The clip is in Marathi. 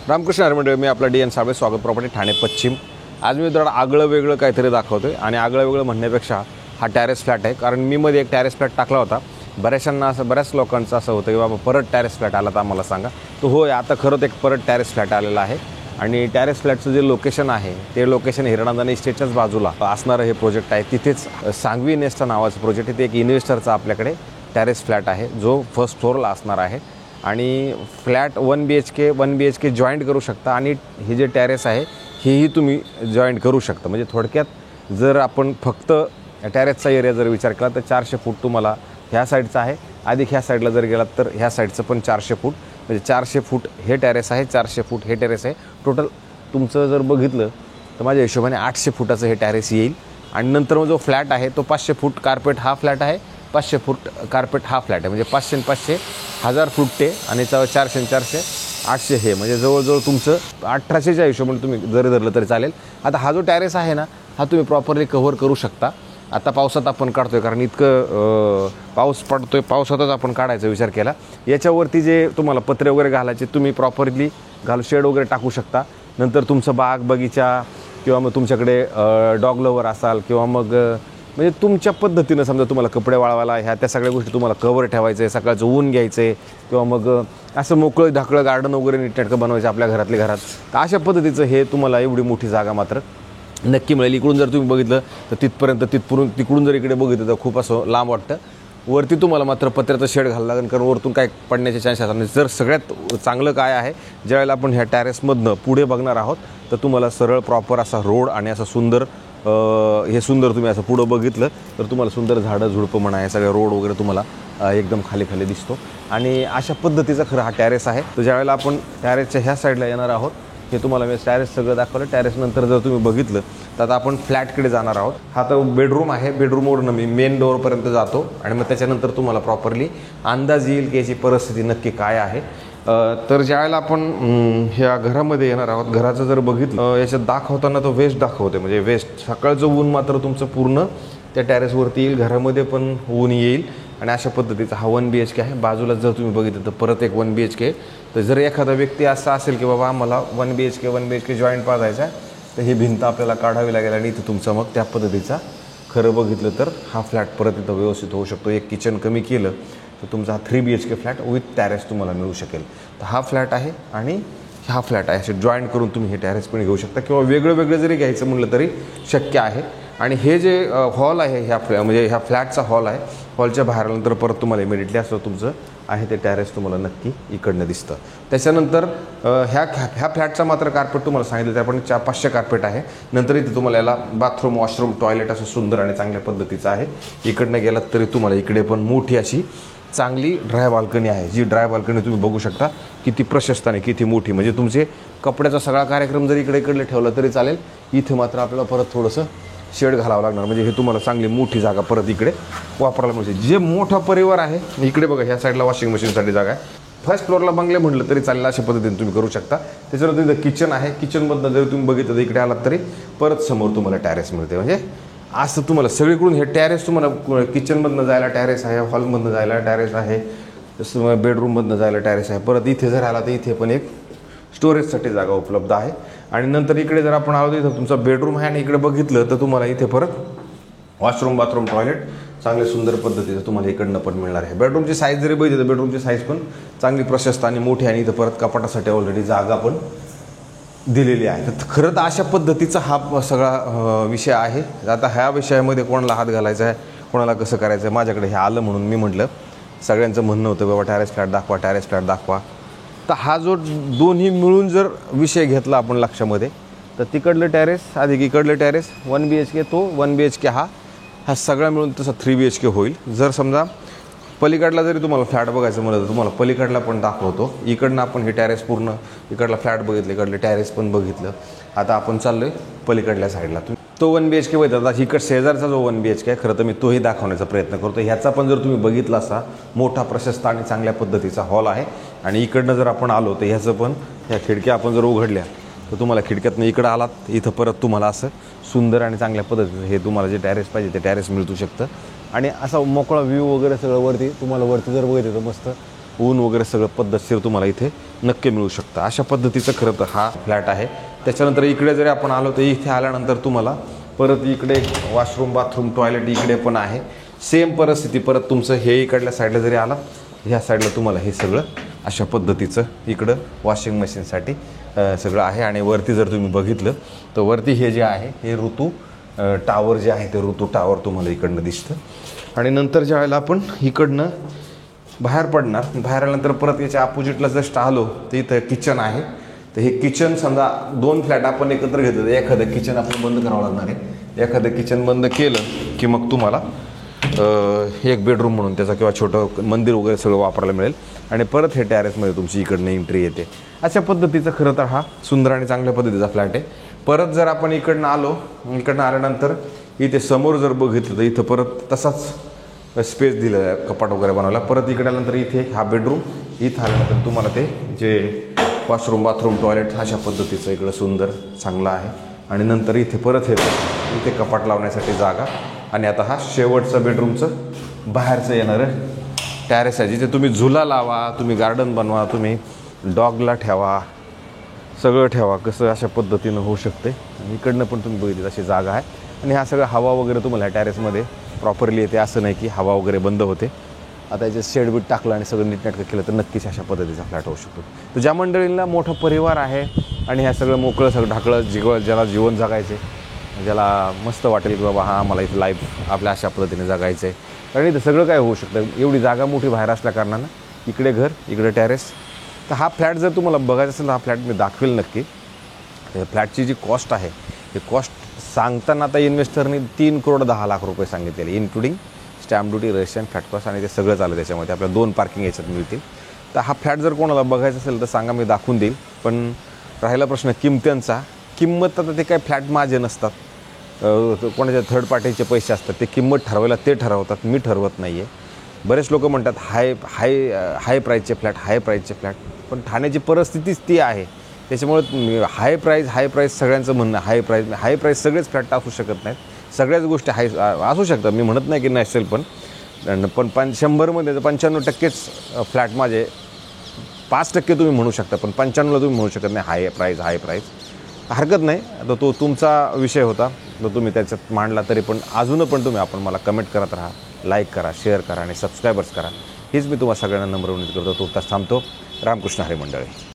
रामकृष्ण हरी मंडळी, मी आपला DN साबळे, स्वागत प्रॉपर्टी ठाणे पश्चिम। आज मी जरा आगळं वेगळं काहीतरी दाखवतोय आणि आगळं वेगळं म्हणण्यापेक्षा हा टॅरेस फ्लॅट आहे। कारण मी मध्ये एक टॅरेस फ्लॅट टाकला होता, बऱ्याच लोकांचं असं होतं की बाबा परत टॅरेस फ्लॅट आला तर आम्हाला सांगा। तो होय, आता खरंच एक परत टॅरेस फ्लॅट आलेला आहे आणि टॅरेस फ्लॅटचं जे लोकेशन आहे ते लोकेशन हिरणांदानी इस्टेटच्याच बाजूला असणारं हे प्रोजेक्ट आहे। तिथेच सांगवी नेस्टा नावाचं प्रोजेक्ट आहे। ते एक इन्व्हेस्टरचा आपल्याकडे टॅरेस फ्लॅट आहे जो फर्स्ट फ्लोअरला असणार आहे आणि फ्लॅट 1 BHK जॉईंट करू शकता आणि हे जे टॅरेस आहे हेही तुम्ही जॉईंट करू शकता। म्हणजे थोडक्यात जर आपण फक्त टॅरेसचा एरिया जर विचार केला तर 400 फूट तुम्हाला ह्या साईडचा आहे, अधिक ह्या साईडला जर गेलात तर ह्या साईडचं पण 400 फूट, म्हणजे 400 फूट हे टॅरेस आहे, 400 फूट हे टॅरेस आहे। टोटल तुमचं जर बघितलं तर माझ्या हिशोबाने 800 फुटाचं हे टॅरेस येईल। आणि नंतर मग जो फ्लॅट आहे तो 500 फूट कार्पेट हा फ्लॅट आहे, 500 फूट कार्पेट हा फ्लॅट आहे। म्हणजे 500 500 1000 फूट ते आणि 400 400 800 हे म्हणजे जवळजवळ तुमचं 1800च्या हिशोबाने तुम्ही जरी धरलं तरी चालेल। आता हा जो टॅरेस आहे ना हा तुम्ही प्रॉपरली कव्हर करू शकता। आता पावसात आपण काढतोय कारण इतकं पाऊस पडतोय, पावसातच आपण काढायचा विचार केला। याच्यावरती जे तुम्हाला पत्रे वगैरे घालायचे तुम्ही प्रॉपरली शेड वगैरे टाकू शकता। नंतर तुमचं बाग बगीचा किंवा मग तुमच्याकडे डॉग लवर असाल किंवा मग म्हणजे तुमच्या पद्धतीनं समजा तुम्हाला कपडे वाळवायला ह्या त्या सगळ्या गोष्टी तुम्हाला कवर ठेवायचं आहे, सकाळचं ऊन घ्यायचं आहे किंवा मग असं मोकळं ढाकळं गार्डन वगैरे नीटनेटकं बनवायचं आपल्या घरातल्या घरात, तर अशा पद्धतीचं हे तुम्हाला एवढी मोठी जागा मात्र नक्की मिळेल। इकडून जर तुम्ही बघितलं तर तिकडून जर इकडे बघितलं तर खूप असं लांब वाटतं। वरती तुम्हाला मात्र पत्र्याचं शेड घालावं लागेल कारण वरतून काय पडण्याचे चान्सेस असतात। जर सगळ्यात चांगलं काय आहे, ज्यावेळेला आपण ह्या टॅरेसमधनं पुढे बघणार आहोत तर तुम्हाला सरळ प्रॉपर असा रोड आणि असं सुंदर सुंदर तुम्ही असं पुढं बघितलं तर तुम्हाला सुंदर झाडं झुडपं म्हणा हे सगळं रोड वगैरे तुम्हाला एकदम खाली दिसतो आणि अशा पद्धतीचा खरं हा टॅरेस आहे। तर ज्यावेळेला आपण टॅरेसच्या ह्या साईडला येणार आहोत हे तुम्हाला मी टॅरेस सगळं दाखवलं। टॅरेस नंतर जर तुम्ही बघितलं तर आता आपण फ्लॅटकडे जाणार आहोत। हा तर बेडरूम आहे, बेडरूमवरून मी मेन डोअरपर्यंत जातो आणि मग त्याच्यानंतर तुम्हाला प्रॉपरली अंदाज येईल की याची परिस्थिती नक्की काय आहे। तर ज्यावेळेला आपण ह्या घरामध्ये येणार आहोत, घराचं जर बघितलं याच्यात दाखवताना तो वेस्ट दाखवते, म्हणजे वेस्ट सकाळचं ऊन मात्र तुमचं पूर्ण त्या टॅरेसवरती येईल, घरामध्ये पण ऊन येईल आणि अशा पद्धतीचा हा 1 BHK आहे। बाजूला जर तुम्ही बघितलं तर परत एक 1 BHK। तर जर एखादा व्यक्ती असा असेल की बाबा आम्हाला 1 BHK जॉईंट पाहायचा आहे तर ही भिंत आपल्याला काढावी लागेल आणि इथं तुमचं मग त्या पद्धतीचा खरं बघितलं तर हा फ्लॅट परत इथं व्यवस्थित होऊ शकतो। एक किचन कमी केलं तर तुमचा हा 3 BHK फ्लॅट विथ टॅरेस तुम्हाला मिळू शकेल। तर हा फ्लॅट आहे आणि हा फ्लॅट आहे, असे जॉईंट करून तुम्ही हे टॅरेस पण घेऊ शकता किंवा वेगळं जरी घ्यायचं म्हटलं तरी शक्य आहे। आणि हे जे हॉल आहे म्हणजे ह्या फ्लॅटचा हॉल आहे, हॉलच्या बाहेर आल्यानंतर परत तुम्हाला इमिडिएटली असं तुमचं आहे ते टॅरेस तुम्हाला नक्की इकडनं दिसतं। त्याच्यानंतर ह्या फ्लॅटचा मात्र कार्पेट तुम्हाला सांगितलं तर आपण 500 कार्पेट आहे। नंतर इथे तुम्हाला याला बाथरूम वॉशरूम टॉयलेट असं सुंदर आणि चांगल्या पद्धतीचं आहे। इकडनं गेलात तरी तुम्हाला इकडे पण मोठी अशी चांगली ड्राय बाल्कनी आहे, जी ड्राय बाल्कनी तुम्ही बघू शकता किती प्रशस्त आणि किती मोठी, म्हणजे तुमचे कपड्याचा सगळा कार्यक्रम जर इकडे ठेवला तरी चालेल। इथे मात्र आपल्याला परत थोडंसं शेड घालावं लागणार, म्हणजे हे तुम्हाला चांगली मोठी जागा परत इकडे वापरायला मिळते। जे मोठा परिवार आहे इकडे बघा ह्या साईडला वॉशिंग मशीनसाठी जागा आहे, फर्स्ट फ्लोअरला बंगले म्हटलं तरी चालेल, अशा पद्धतीने तुम्ही करू शकता। त्याच्यानंतर इथं किचन आहे, किचनमधनं जर तुम्ही बघितलं तर इकडे आलात तरी परत समोर तुम्हाला टॅरेस मिळते। म्हणजे असं तुम्हाला सगळीकडून हे टॅरेस तुम्हाला किचनमधनं जायला टॅरेस आहे, हॉलमधनं जायला टॅरेस आहे, तसं बेडरूममधनं जायला टॅरेस आहे। परत इथे जर आला तर इथे पण एक स्टोरेजसाठी जागा उपलब्ध आहे। आणि नंतर इकडे जर आपण आलो तर इथं तुमचा बेडरूम आहे आणि इकडे बघितलं तर तुम्हाला इथे परत वॉशरूम बाथरूम टॉयलेट चांगले सुंदर पद्धतीचं तुम्हाला इकडनं पण मिळणार आहे। बेडरूमची साईज जरी बघितली तर बेडरूमची साईज पण चांगली प्रशस्त आणि मोठी आणि इथं परत कपाटासाठी ऑलरेडी जागा पण दिलेली आहे। तर खरं तर अशा पद्धतीचा हा सगळा विषय आहे। आता ह्या विषयामध्ये कोणाला हात घालायचा आहे, कोणाला कसं करायचं आहे, माझ्याकडे हे आलं म्हणून मी म्हटलं, सगळ्यांचं म्हणणं होतं बाबा टॅरेस फ्लॅट दाखवा। तर हा जो दोन्ही मिळून जर विषय घेतला आपण लक्षामध्ये तर तिकडलं टॅरेस अधिक इकडलं टॅरेस 1 BHK, तो 1 BHK हा सगळा मिळून तसा 3 BHK होईल। जर समजा पलीकडला जरी तुम्हाला फ्लॅट बघायचं म्हटलं तर तुम्हाला पलीकडला पण दाखवतो। इकडनं आपण हे टॅरेस पूर्ण इकडला फ्लॅट बघितलं, इकडलं टॅरेस पण बघितलं। आता आपण चाललोय पलीकडल्या साईडला, तो 1 BHK बघितला। आता इकडं शेजारचा जो 1 BHK आहे खरं तर मी तोही दाखवण्याचा प्रयत्न करतो। ह्याचा पण जर तुम्ही बघितला असा मोठा प्रशस्त आणि चांगल्या पद्धतीचा हॉल आहे आणि इकडनं जर आपण आलो तर ह्याचं पण ह्या खिडक्या आपण जर उघडल्या तर तुम्हाला खिडक्यातनं इकडं आलात इथं परत तुम्हाला असं सुंदर आणि चांगल्या पद्धतीचं हे तुम्हाला जे टॅरेस पाहिजे ते टॅरेस मिळू शकतं। आणि असा मोकळा व्ह्यू वगैरे सगळं वरती तुम्हाला जर बघितलं तर मस्त ऊन वगैरे सगळं पद्धतशीर तुम्हाला इथे नक्की मिळू शकतं. अशा पद्धतीचं खरं तर हा फ्लॅट आहे. त्याच्यानंतर इकडे जरी आपण आलो तर इथे आल्यानंतर तुम्हाला परत इकडे वॉशरूम बाथरूम टॉयलेट इकडे पण आहे. सेम परिस्थिती परत तुमचं हे इकडल्या साईडला जरी आला ह्या साईडला तुम्हाला हे सगळं अशा पद्धतीचं इकडं वॉशिंग मशीनसाठी सगळं आहे. आणि वरती जर तुम्ही बघितलं तर वरती हे जे आहे हे ऋतू टावर जे आहे ते ऋतू टावर तुम्हाला इकडनं दिसतं. आणि नंतर ज्या वेळेला आपण इकडनं बाहेर पडणार, बाहेर आल्यानंतर परत याच्या अपोजिटला जस्ट आलो तर इथं किचन आहे. तर हे किचन समजा 2 फ्लॅट आपण एकत्र घेतलं तर एखादं किचन आपण बंद करावं लागणार आहे. एखादं किचन बंद केलं की मग तुम्हाला एक बेडरूम म्हणून त्याचा किंवा छोटं मंदिर वगैरे सगळं वापरायला मिळेल. आणि परत हे टॅरेसमध्ये तुमची इकडनं एंट्री येते. अशा पद्धतीचं खरं तर हा सुंदर आणि चांगल्या पद्धतीचा फ्लॅट आहे. परत जर आपण इकडनं आल्यानंतर इथे समोर जर बघितलं तर इथं परत तसाच स्पेस दिलं आहे कपाट वगैरे बनवायला. परत इकडे आल्यानंतर इथे हा बेडरूम, इथं आल्यानंतर तुम्हाला ते जे वॉशरूम बाथरूम टॉयलेट अशा पद्धतीचं इकडं सुंदर चांगलं आहे. आणि नंतर इथे परत येतं इथे कपाट लावण्यासाठी जागा. आणि आता हा शेवटचं बेडरूमचं बाहेरचं येणारं टॅरेस आहे जिथे तुम्ही झुला लावा, तुम्ही गार्डन बनवा, तुम्ही डॉगला ठेवा, सगळं ठेवा, कसं अशा पद्धतीनं होऊ शकते. आणि इकडनं पण तुम्ही बघितली अशी जागा आहे. आणि हा सगळं हवा वगैरे तुम्हाला ह्या टॅरेसमध्ये प्रॉपरली येते. असं नाही की हवा वगैरे बंद होते. आता याचे शेड बीट टाकलं आणि सगळं नीटनाटकं केलं तर नक्कीच अशा पद्धतीचा फ्लॅट होऊ शकतो. तर ज्या मंडळींना मोठा परिवार आहे आणि ह्या सगळं मोकळं सगळं ढाकळं ज्याला जीवन जगायचे, ज्याला मस्त वाटेल की बाबा हा मला इथं लाईफ आपल्या अशा पद्धतीने जगायचं आहे, कारण इथं सगळं काय होऊ शकतं. एवढी जागा मोठी बाहेर असल्या कारणानं इकडे घर इकडे टॅरेस. तर हा फ्लॅट जर तुम्हाला बघायचा असेल तर हा फ्लॅट मी दाखवेल नक्की. फ्लॅटची जी कॉस्ट आहे ही कॉस्ट सांगताना आता इन्व्हेस्टरनी 3,10,00,000 रुपये सांगितलेले, including stamp duty, registration, flat cost आणि ते सगळंच आलं त्याच्यामध्ये. आपल्या 2 पार्किंग याच्यात मिळतील. तर हा फ्लॅट जर कोणाला बघायचा असेल तर सांगा, मी दाखवून देईल. पण राहिला प्रश्न किमत्यांचा, किंमत आता ते काय फ्लॅट माझे नसतात, कोणाच्या थर्ड पार्टीचे पैसे असतात, ते किंमत ठरवायला ते ठरवतात, मी ठरवत नाही आहे. बरेच लोक म्हणतात हाय प्राईजचे फ्लॅट, पण ठाण्याची परिस्थितीच ती आहे. त्याच्यामुळे हाय प्राईज सगळ्यांचं म्हणणं हाय प्राईज सगळेच फ्लॅट असू शकत नाहीत. सगळ्याच गोष्टी असू शकतात, मी म्हणत नाही की नसेल, पण 100मध्ये तर 95%च फ्लॅट माझे, 5% तुम्ही म्हणू शकता, पण 95ला तुम्ही म्हणू शकत नाही हाय प्राईज. हरकत नाही. आता तो तुमचा विषय होता, तो तुम्ही त्याच्यात मांडला. तरी पण अजून पण तुम्ही मला कमेंट करत राहा, लाईक करा, शेअर करा आणि सबस्क्रायबर्स करा. हीच मी तुम्हाला सगळ्यांना नम्र विनंती करतो. तो तास थांबतो. रामकृष्ण हरी मंडळी.